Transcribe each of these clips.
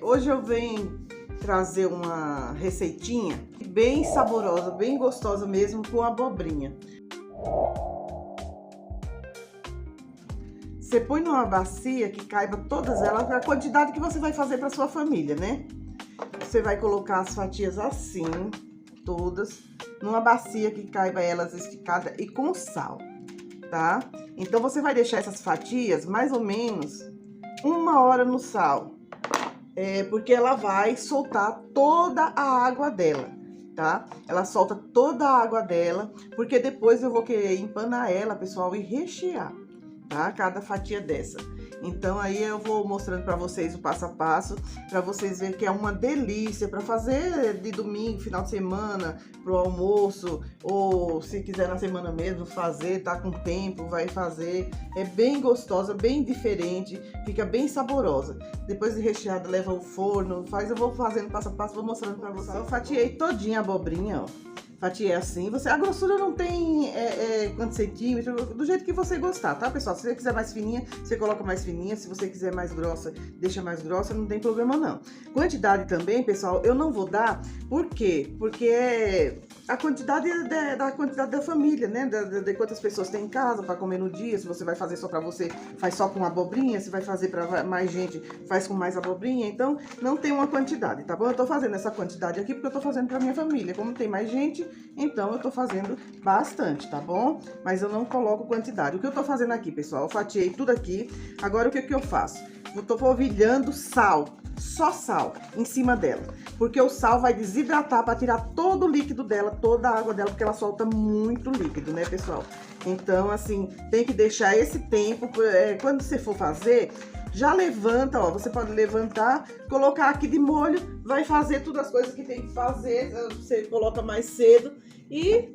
Hoje eu venho trazer uma receitinha bem saborosa, bem gostosa mesmo, com abobrinha. Você põe numa bacia que caiba todas elas, a quantidade que você vai fazer para sua família, né? Você vai colocar as fatias assim, todas, numa bacia que caiba elas esticadas e com sal, tá? Então você vai deixar essas fatias mais ou menos 1 hora no sal, porque ela vai soltar toda a água dela, tá? Ela solta toda a água dela, porque depois eu vou querer empanar ela, pessoal, e rechear, tá? Cada fatia dessa. Então aí eu vou mostrando para vocês o passo a passo, para vocês verem que é uma delícia para fazer de domingo, final de semana, pro almoço, ou se quiser na semana mesmo fazer, tá com tempo, vai fazer. É bem gostosa, bem diferente, fica bem saborosa. Depois de recheada, leva ao forno, eu vou fazendo passo a passo, vou mostrando para vocês. Eu fatiei todinha a abobrinha, ó. Fatiei assim, a grossura não tem quantos centímetros, do jeito que você gostar, tá, pessoal? Se você quiser mais fininha, você coloca mais fininha, se você quiser mais grossa, deixa mais grossa, não tem problema não. Quantidade também, pessoal, eu não vou dar, por quê? Porque é a quantidade da quantidade da família, né, de quantas pessoas tem em casa para comer no dia. Se você vai fazer só para você, faz só com abobrinha, se vai fazer para mais gente, faz com mais abobrinha, então não tem uma quantidade, tá bom? Eu tô fazendo essa quantidade aqui porque eu tô fazendo para minha família, como tem mais gente, então eu tô fazendo bastante, tá bom? Mas eu não coloco quantidade. O que eu tô fazendo aqui, pessoal, eu fatiei tudo aqui. Agora o que que eu faço? Eu tô polvilhando sal, só sal em cima dela, porque o sal vai desidratar para tirar todo o líquido dela, toda a água dela, porque ela solta muito líquido, né, pessoal? Então, assim, tem que deixar esse tempo, quando você for fazer, já levanta, ó, você pode levantar, colocar aqui de molho, vai fazer todas as coisas que tem que fazer, você coloca mais cedo e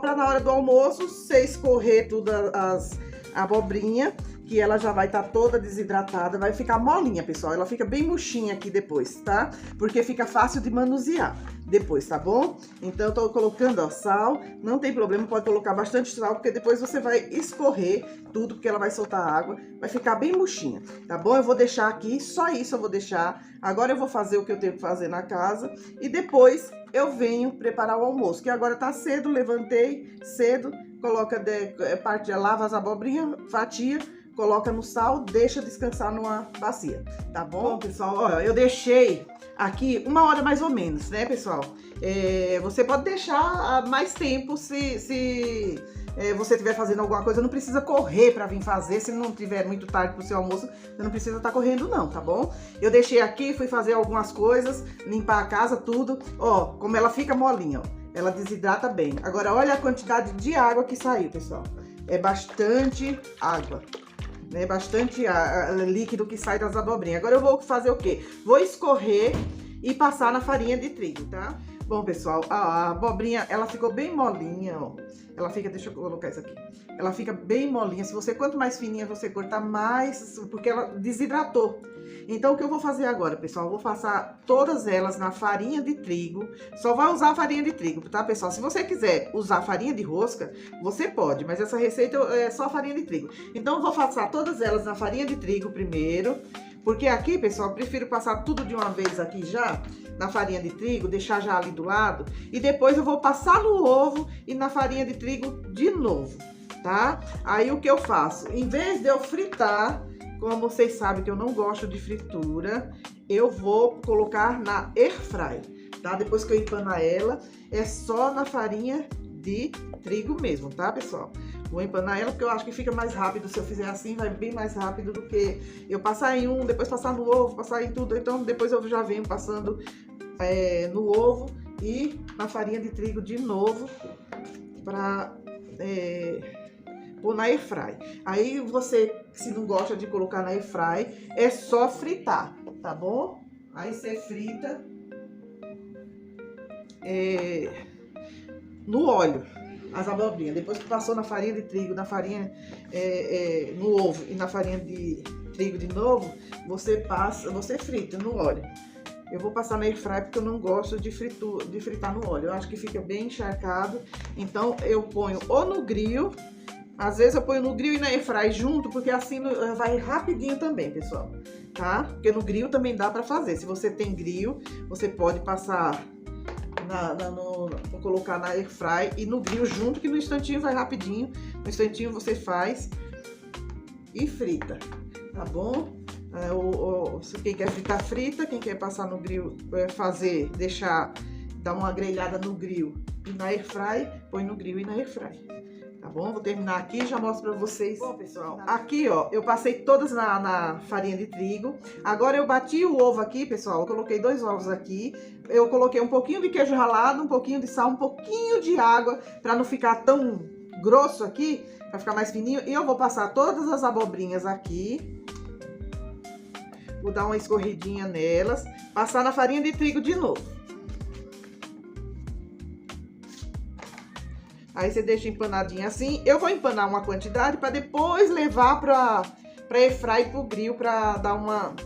pra na hora do almoço, você escorrer todas as abobrinha, que ela já vai estar toda desidratada, vai ficar molinha, pessoal, ela fica bem murchinha aqui depois, tá? Porque fica fácil de manusear depois, tá bom? Então eu tô colocando, ó, sal, não tem problema, pode colocar bastante sal, porque depois você vai escorrer tudo, porque ela vai soltar água, vai ficar bem murchinha, tá bom? Eu vou deixar aqui, só isso eu vou deixar. Agora eu vou fazer o que eu tenho que fazer na casa e depois eu venho preparar o almoço, que agora tá cedo, levantei cedo, coloca lava as abobrinhas, fatia, coloca no sal, deixa descansar numa bacia, tá bom, pessoal? Ó, eu deixei aqui 1 hora mais ou menos, né, pessoal? Você pode deixar mais tempo se você estiver fazendo alguma coisa, não precisa correr para vir fazer, se não tiver muito tarde pro seu almoço, você não precisa estar correndo não, tá bom? Eu deixei aqui, fui fazer algumas coisas, limpar a casa, tudo, ó, como ela fica molinha, ó, ela desidrata bem. Agora, olha a quantidade de água que saiu, pessoal, é bastante água. Né, bastante líquido que sai das abobrinhas. Agora eu vou fazer o quê? Vou escorrer e passar na farinha de trigo, tá? Bom, pessoal, a abobrinha, ela ficou bem molinha, ó. Ela fica, deixa eu colocar isso aqui. Ela fica bem molinha. Se você, quanto mais fininha você cortar, mais, porque ela desidratou. Então, o que eu vou fazer agora, pessoal? Eu vou passar todas elas na farinha de trigo. Só vai usar a farinha de trigo, tá, pessoal? Se você quiser usar farinha de rosca, você pode, mas essa receita é só farinha de trigo. Então, eu vou passar todas elas na farinha de trigo primeiro, porque aqui, pessoal, eu prefiro passar tudo de uma vez aqui já, na farinha de trigo, deixar já ali do lado, e depois eu vou passar no ovo e na farinha de trigo de novo, tá? Aí, o que eu faço? Em vez de eu fritar, como vocês sabem que eu não gosto de fritura, eu vou colocar na airfry, tá? Depois que eu empanar ela, é só na farinha de trigo mesmo, tá, pessoal? Vou empanar ela porque eu acho que fica mais rápido. Se eu fizer assim, vai bem mais rápido do que eu passar em um, depois passar no ovo, passar em tudo. Então, depois eu já venho passando no ovo e na farinha de trigo de novo pra pôr na airfry. Aí você, se não gosta de colocar na airfry, é só fritar, tá bom? Aí você frita no óleo as abobrinhas. Depois que passou na farinha de trigo, na farinha no ovo e na farinha de trigo de novo, você frita no óleo. Eu vou passar na airfry porque eu não gosto de fritar no óleo. Eu acho que fica bem encharcado. Então eu ponho ou no grill. Às vezes eu ponho no grill e na airfry junto, porque assim vai rapidinho também, pessoal. tá? Porque no grill também dá pra fazer. Se você tem grill, você pode passar vou colocar na air fry e no grill junto, que no instantinho vai rapidinho. No instantinho você faz e frita, tá bom? Quem quer fritar, frita. Quem quer passar no grill, dar uma grelhada no grill e na air fry, põe no grill e na air fry. Tá bom? Vou terminar aqui e já mostro pra vocês. Bom, pessoal, aqui, ó, eu passei todas na farinha de trigo. Agora eu bati o ovo aqui, pessoal. Eu coloquei 2 ovos aqui. Eu coloquei um pouquinho de queijo ralado, um pouquinho de sal, um pouquinho de água, pra não ficar tão grosso aqui, pra ficar mais fininho. E eu vou passar todas as abobrinhas aqui. Vou dar uma escorridinha nelas. Passar na farinha de trigo de novo. Aí você deixa empanadinha assim. Eu vou empanar uma quantidade para depois levar para airfry pro grill, para dar uma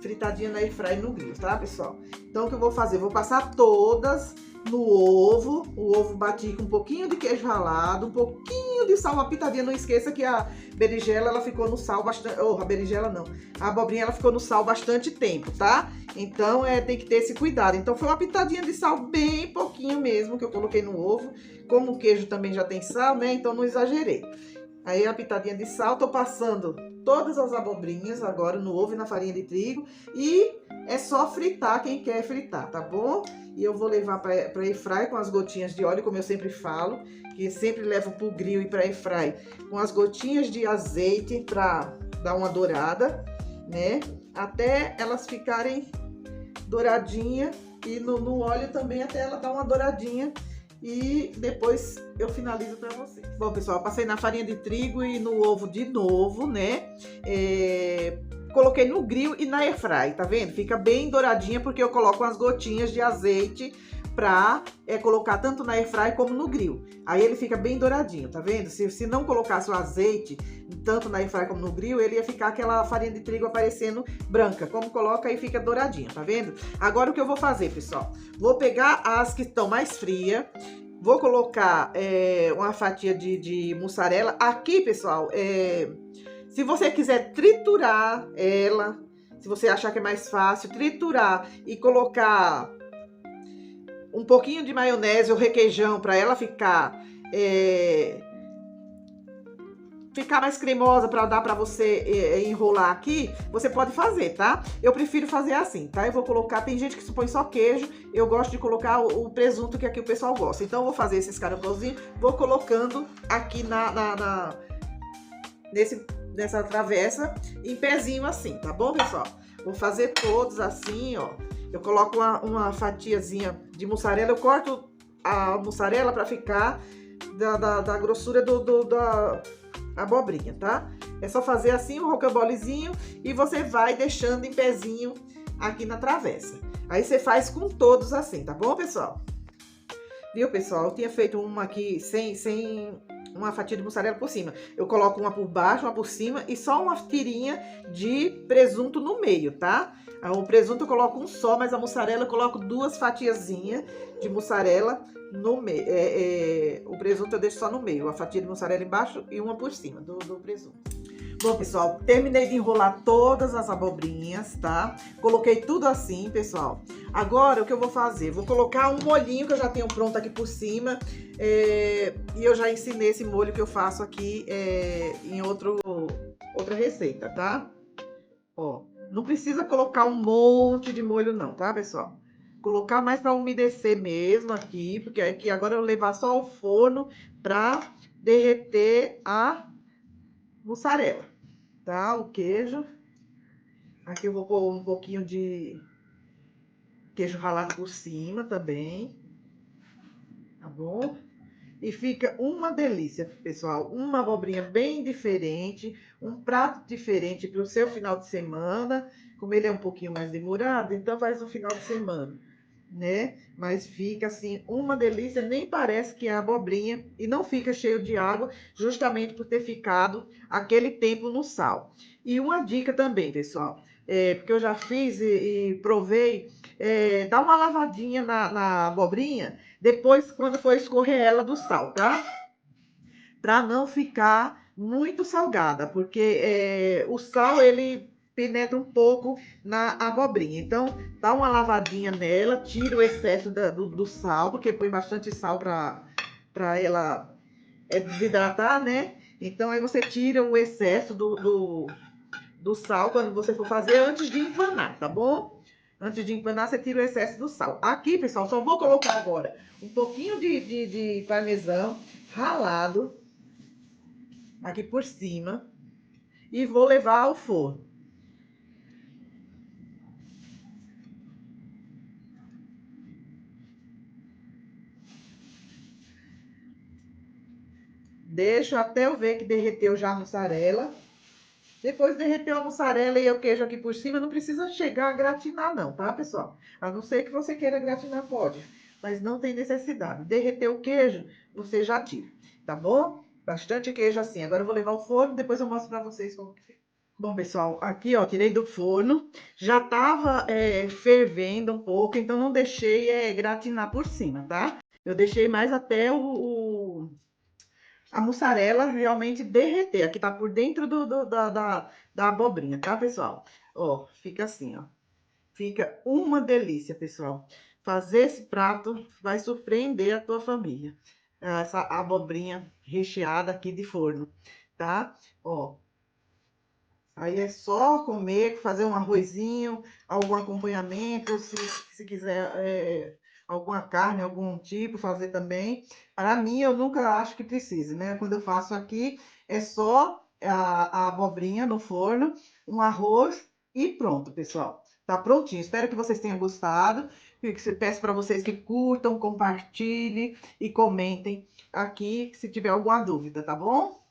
fritadinha na airfry no grill, tá, pessoal? Então o que eu vou fazer? Vou passar todas no ovo. O ovo bati com um pouquinho de queijo ralado, um pouquinho de sal, uma pitadinha. Não esqueça que a berinjela, ela ficou no sal bastante... a berinjela não. A abobrinha, ela ficou no sal bastante tempo, tá? Então, tem que ter esse cuidado. Então, foi uma pitadinha de sal, bem pouquinho mesmo, que eu coloquei no ovo. Como o queijo também já tem sal, né? Então, não exagerei. Aí, a pitadinha de sal, tô passando todas as abobrinhas agora no ovo e na farinha de trigo. E é só fritar quem quer fritar, tá bom? E eu vou levar para airfry com as gotinhas de óleo, como eu sempre falo, que sempre levo pro grill e para airfry com as gotinhas de azeite para dar uma dourada, né? Até elas ficarem douradinha e no óleo também até ela dar uma douradinha. E depois eu finalizo para vocês. Bom, pessoal, eu passei na farinha de trigo e no ovo de novo, né? Coloquei no grill e na airfry, tá vendo? Fica bem douradinha porque eu coloco umas gotinhas de azeite pra colocar tanto na airfry como no grill. Aí ele fica bem douradinho, tá vendo? Se não colocasse o azeite tanto na airfry como no grill, ele ia ficar aquela farinha de trigo aparecendo branca. Como coloca aí fica douradinho, tá vendo? Agora o que eu vou fazer, pessoal? Vou pegar as que estão mais frias. Vou colocar uma fatia de mussarela. Aqui, pessoal, se você quiser triturar ela, se você achar que é mais fácil, triturar e colocar um pouquinho de maionese ou requeijão para ela ficar mais cremosa, para dar para você enrolar aqui, você pode fazer, tá? Eu prefiro fazer assim, tá? Eu vou colocar, tem gente que põe só queijo, eu gosto de colocar o presunto que aqui o pessoal gosta. Então eu vou fazer esses caracolzinhos, vou colocando aqui nessa travessa em pezinho assim, tá bom, pessoal? Vou fazer todos assim, ó. Eu coloco uma fatiazinha de mussarela, eu corto a mussarela para ficar da grossura da abobrinha, tá? É só fazer assim um rocambolezinho e você vai deixando em pezinho aqui na travessa. Aí você faz com todos assim, tá bom, pessoal? Viu, pessoal? Eu tinha feito uma aqui sem uma fatia de mussarela por cima. Eu coloco uma por baixo, uma por cima e só uma tirinha de presunto no meio, tá? O presunto eu coloco um só, mas a mussarela eu coloco 2 fatiazinhas de mussarela no meio. O presunto eu deixo só no meio, a fatia de mussarela embaixo e uma por cima do presunto. Bom, pessoal, terminei de enrolar todas as abobrinhas, tá? Coloquei tudo assim, pessoal. Agora, o que eu vou fazer? Vou colocar um molhinho que eu já tenho pronto aqui por cima. E eu já ensinei esse molho que eu faço aqui em outra receita, tá? Ó, não precisa colocar um monte de molho não, tá, pessoal? Colocar mais para umedecer mesmo aqui, porque aqui agora eu vou levar só ao forno para derreter a mussarela, tá? O queijo. Aqui eu vou pôr um pouquinho de queijo ralado por cima também, tá bom? E fica uma delícia, pessoal. Uma abobrinha bem diferente, um prato diferente para o seu final de semana. Como ele é um pouquinho mais demorado, então faz no final de semana, né? Mas fica assim, uma delícia, nem parece que é abobrinha e não fica cheio de água, justamente por ter ficado aquele tempo no sal. E uma dica também, pessoal, porque eu já fiz e provei, dá uma lavadinha na abobrinha, depois quando for escorrer ela do sal, tá? Pra não ficar muito salgada, porque o sal ele penetra um pouco na abobrinha. Então, dá uma lavadinha nela, tira o excesso do sal, porque põe bastante sal para ela desidratar, né? Então, aí você tira o excesso do sal quando você for fazer antes de empanar, tá bom? Antes de empanar, você tira o excesso do sal. Aqui, pessoal, só vou colocar agora um pouquinho de parmesão ralado aqui por cima e vou levar ao forno. Deixo até eu ver que derreteu já a mussarela. Depois derreteu a mussarela e o queijo aqui por cima, não precisa chegar a gratinar não, tá, pessoal? A não ser que você queira gratinar, pode. Mas não tem necessidade. Derreteu o queijo, você já tira, tá bom? Bastante queijo assim. Agora eu vou levar ao forno, depois eu mostro pra vocês como que fica. Bom, pessoal, aqui, ó, tirei do forno. Já tava fervendo um pouco, então não deixei gratinar por cima, tá? Eu deixei mais até a mussarela realmente derreter. Aqui tá por dentro da abobrinha, tá, pessoal? Ó, fica assim, ó. Fica uma delícia, pessoal. Fazer esse prato vai surpreender a tua família. Essa abobrinha recheada aqui de forno, tá? Ó, aí é só comer, fazer um arrozinho, algum acompanhamento, se quiser alguma carne, algum tipo, fazer também. Para mim, eu nunca acho que precise, né? Quando eu faço aqui, é só a abobrinha no forno, um arroz e pronto, pessoal. Tá prontinho. Espero que vocês tenham gostado. Peço para vocês que curtam, compartilhem e comentem aqui se tiver alguma dúvida, tá bom?